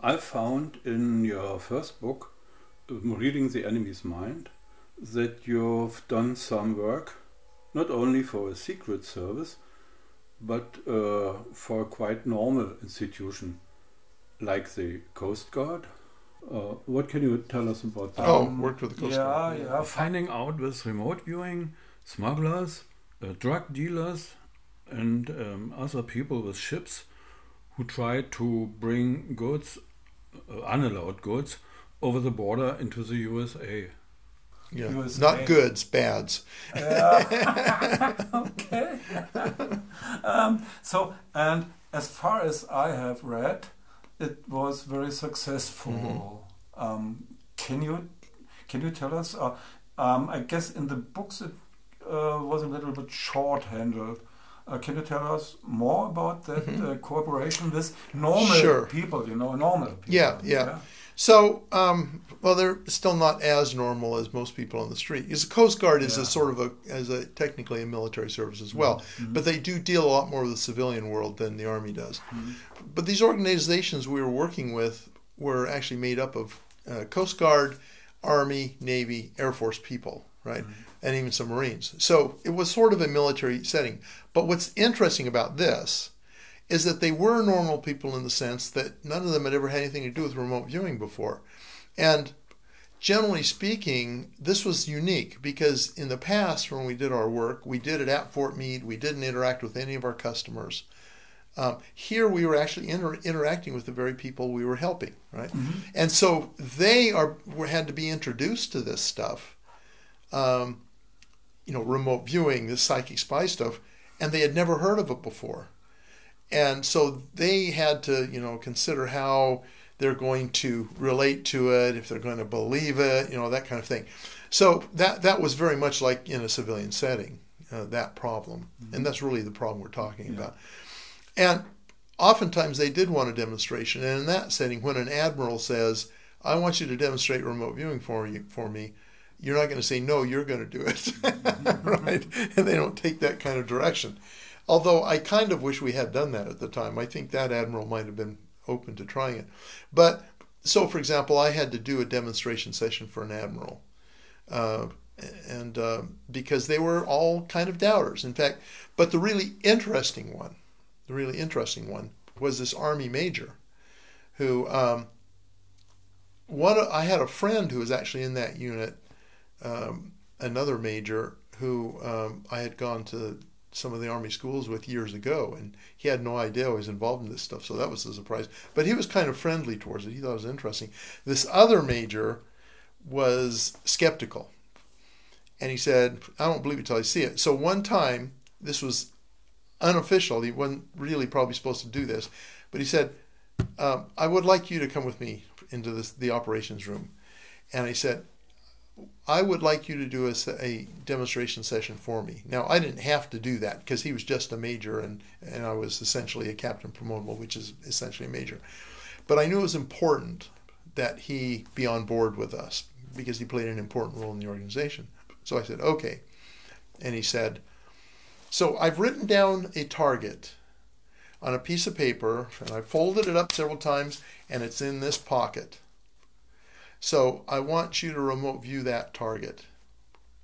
I found in your first book, Reading the Enemy's Mind, that you've done some work, not only for a secret service, but for a quite normal institution, like the Coast Guard. What can you tell us about that? Worked with the Coast Guard. Yeah, finding out with remote viewing, smugglers, drug dealers, and other people with ships who try to bring goods, unallowed goods, over the border into the USA. Yeah, not goods, bads. Okay. And as far as I have read, it was very successful. Can you tell us? I guess in the books it was a little bit short-handled. Can you tell us more about that cooperation with normal people? Normal people. Yeah. So, they're still not as normal as most people on the street. Because the Coast Guard is technically a military service as well, but they do deal a lot more with the civilian world than the Army does. But these organizations we were working with were actually made up of Coast Guard, Army, Navy, Air Force people, right? And even some Marines. So it was sort of a military setting. But what's interesting about this is that they were normal people in the sense that none of them had ever had anything to do with remote viewing before. And generally speaking, this was unique because in the past when we did our work, we did it at Fort Meade. We didn't interact with any of our customers. Here we were actually interacting with the very people we were helping, right? And so they had to be introduced to this stuff, remote viewing, this psychic spy stuff, and they had never heard of it before. And so they had to, consider how they're going to relate to it, if they're going to believe it, that kind of thing. So that was very much like in a civilian setting, that problem. And that's really the problem we're talking about. And oftentimes they did want a demonstration. And in that setting, when an admiral says, I want you to demonstrate remote viewing for me, you're not going to say, no, you're going to do it, right? And they don't take that kind of direction. Although I kind of wish we had done that at the time. I think that admiral might have been open to trying it. But, so for example, I had to do a demonstration session for an admiral. Because they were all kind of doubters. In fact, but the really interesting one was this Army major who, I had a friend who was actually in that unit, another major who I had gone to some of the Army schools with years ago, and he had no idea I was involved in this stuff, so that was a surprise. But he was kind of friendly towards it. He thought it was interesting. This other major was skeptical, and he said, I don't believe it till I see it. So one time, this was unofficial, he wasn't really probably supposed to do this, but he said, I would like you to come with me into the operations room. And I said, I would like you to do a demonstration session for me. Now, I didn't have to do that because he was just a major and I was essentially a captain promotable, which is essentially a major. But I knew it was important that he be on board with us because he played an important role in the organization. So I said, okay. And he said, so I've written down a target on a piece of paper and I folded it up several times and it's in this pocket. So I want you to remote view that target.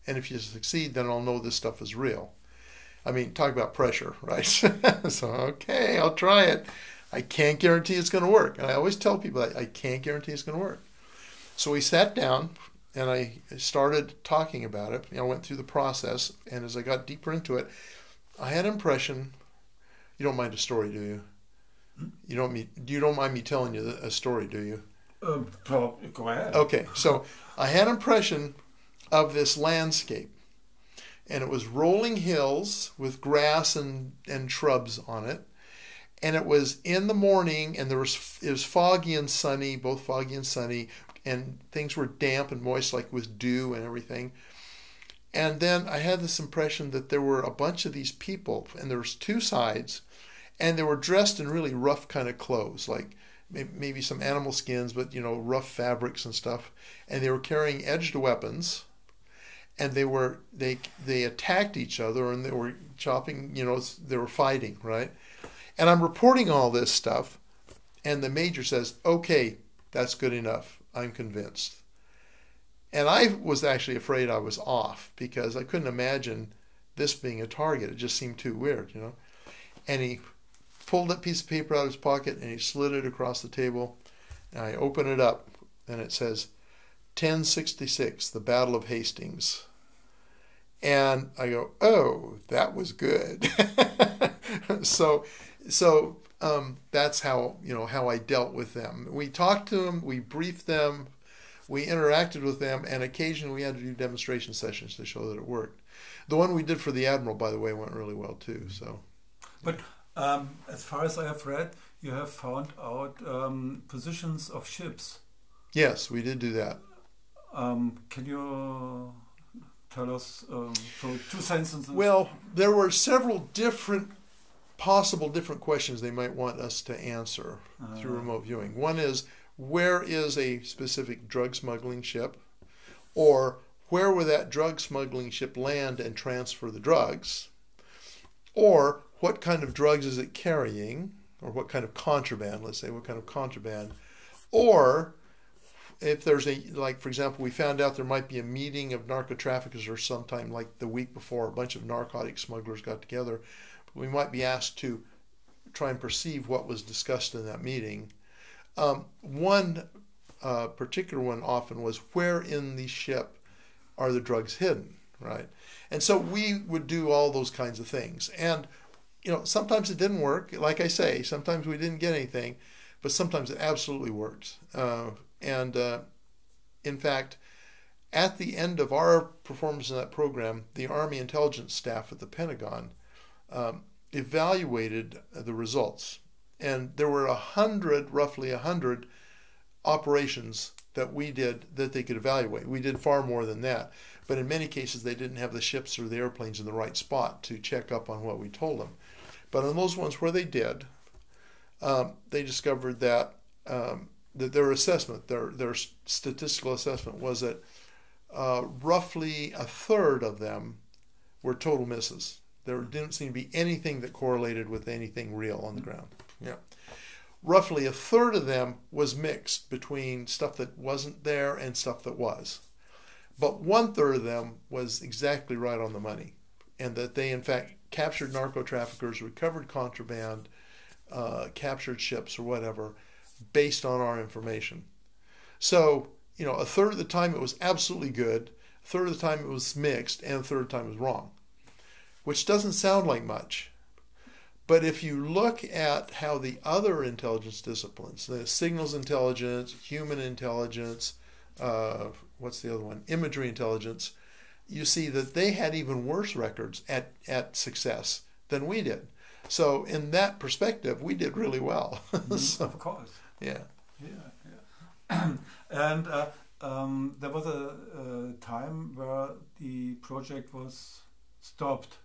And if you succeed, then I'll know this stuff is real. I mean, talk about pressure, right? So, okay, I'll try it. I can't guarantee it's going to work. And I always tell people that I can't guarantee it's going to work. So we sat down and I started talking about it. I went through the process. And as I got deeper into it, I had an impression, you don't mind a story, do you? You don't mind me telling you a story, do you? Go ahead. Okay, so I had an impression of this landscape, and it was rolling hills with grass and shrubs on it, and it was in the morning, and it was foggy and sunny, both foggy and sunny, and things were damp and moist, like with dew and everything. And then I had this impression that there were a bunch of these people, and there was two sides, and they were dressed in really rough kind of clothes, like maybe some animal skins, but rough fabrics and stuff. And they were carrying edged weapons, and they attacked each other, and they were chopping. They were fighting, right? And I'm reporting all this stuff, and the major says, okay, that's good enough. I'm convinced. And I was actually afraid I was off because I couldn't imagine this being a target. It just seemed too weird, you know. And he pulled that piece of paper out of his pocket and he slid it across the table. And I open it up and it says, 1066, the Battle of Hastings. And I go, oh, that was good. So that's how, you know, how I dealt with them. We talked to them, we briefed them, we interacted with them, and occasionally we had to do demonstration sessions to show that it worked. The one we did for the Admiral, by the way, went really well too. So, but as far as I have read, you have found out positions of ships. Yes, we did do that. Can you tell us so 2 sentences? Well, there were several possible different questions they might want us to answer through remote viewing. One is, where is a specific drug smuggling ship? Or where will that drug smuggling ship land and transfer the drugs? Or what kind of drugs is it carrying? Or what kind of contraband, let's say, what kind of contraband? Or if there's like, for example, we found out there might be a meeting of narco-traffickers or sometime like the week before, a bunch of narcotic smugglers got together. We might be asked to try and perceive what was discussed in that meeting. One particular one often was, where in the ship are the drugs hidden, right? And so we would do all those kinds of things. And, you know, sometimes it didn't work. Like I say, sometimes we didn't get anything, but sometimes it absolutely worked. In fact, at the end of our performance in that program, the Army intelligence staff at the Pentagon evaluated the results. And there were roughly 100 operations that we did that they could evaluate. We did far more than that. But in many cases, they didn't have the ships or the airplanes in the right spot to check up on what we told them. But on those ones where they did, they discovered that that their assessment, their statistical assessment was that roughly a third of them were total misses. There didn't seem to be anything that correlated with anything real on the ground. Yeah. Roughly a third of them was mixed between stuff that wasn't there and stuff that was. But 1/3 of them was exactly right on the money, and that they in fact captured narco-traffickers, recovered contraband, captured ships or whatever, based on our information. So, you know, a third of the time it was absolutely good, a third of the time it was mixed, and a third of the time it was wrong, which doesn't sound like much. But if you look at how the other intelligence disciplines, the signals intelligence, human intelligence, what's the other one? Imagery intelligence, you see that they had even worse records at success than we did. So in that perspective, we did really well. So, of course. Yeah. Yeah. And there was a time where the project was stopped.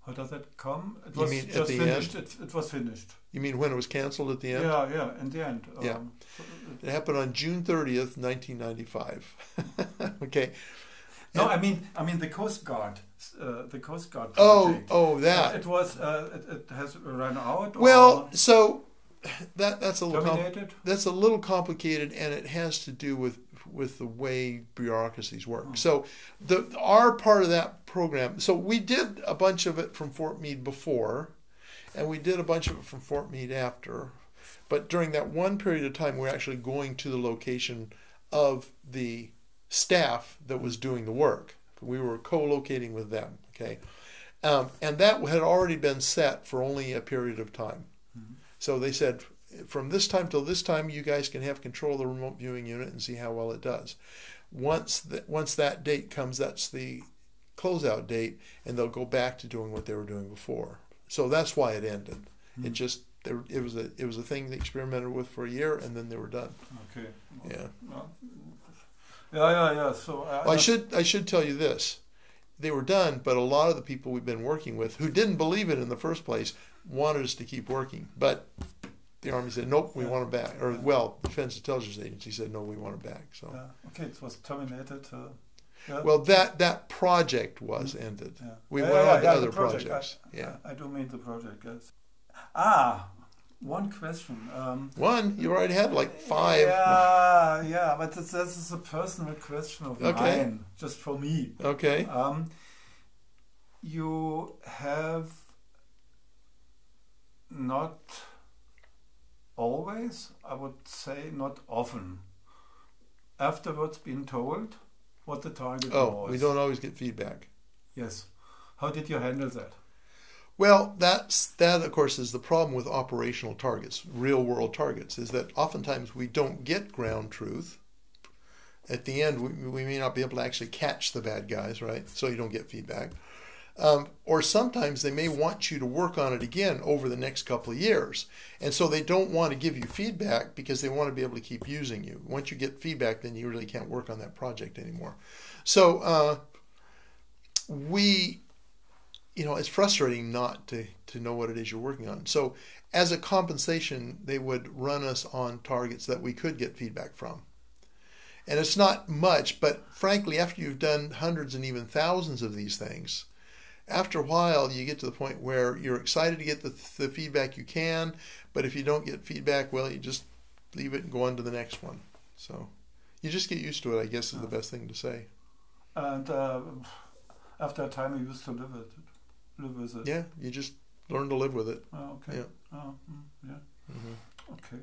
How does that come? It was mean just at the finished. end? It was finished. You mean when it was canceled at the end? Yeah, in the end. Yeah. It happened on June 30th, 1995. Okay. No, I mean the Coast Guard. The Coast Guard project. project. That. It was. It has run out. Well, so that's a little terminated. That's a little complicated, and it has to do with the way bureaucracies work. So our part of that program. So we did a bunch of it from Fort Meade before, and we did a bunch of it from Fort Meade after. But during that one period of time, we're actually going to the location of the staff that was doing the work. We were co-locating with them, okay? And that had already been set for only a period of time. Mm-hmm. So they said, from this time till this time, you guys can have control of the remote viewing unit and see how well it does. Once that date comes, that's the closeout date, and they'll go back to doing what they were doing before. So that's why it ended. Mm-hmm. It was a thing they experimented with for a year, and then they were done. Okay. Yeah. Well, yeah. So I should tell you this: they were done, but a lot of the people we've been working with, who didn't believe it in the first place, wanted us to keep working. But the Army said, "Nope, we want it back." Or, well, the Defense Intelligence Agency said, "No, we want it back." So. Okay, it was terminated. Well, that project was ended. Yeah. We went on to other project. projects. I do mean the project. Yes. One question. One? You already had like 5. Yeah, but this is a personal question of mine, just for me. Okay. You have not always, I would say not often, afterwards been told what the target was. Oh, we don't always get feedback. Yes. How did you handle that? Well, that of course is the problem with operational targets, real world targets, is that oftentimes we don't get ground truth. At the end, we may not be able to actually catch the bad guys, right? So you don't get feedback. Or sometimes they may want you to work on it again over the next couple of years. And so they don't want to give you feedback because they want to be able to keep using you. Once you get feedback, then you really can't work on that project anymore. So it's frustrating not to know what it is you're working on. So as a compensation, they would run us on targets that we could get feedback from. And it's not much, but frankly, after you've done hundreds and even thousands of these things, after a while, you get to the point where you're excited to get the feedback you can, but if you don't get feedback, well, you just leave it and go on to the next one. So you just get used to it, I guess, is the best thing to say. And after a time, you used to live with it. Yeah, you just learn to live with it. Oh, okay. Yeah. Yeah. Mm-hmm. Okay.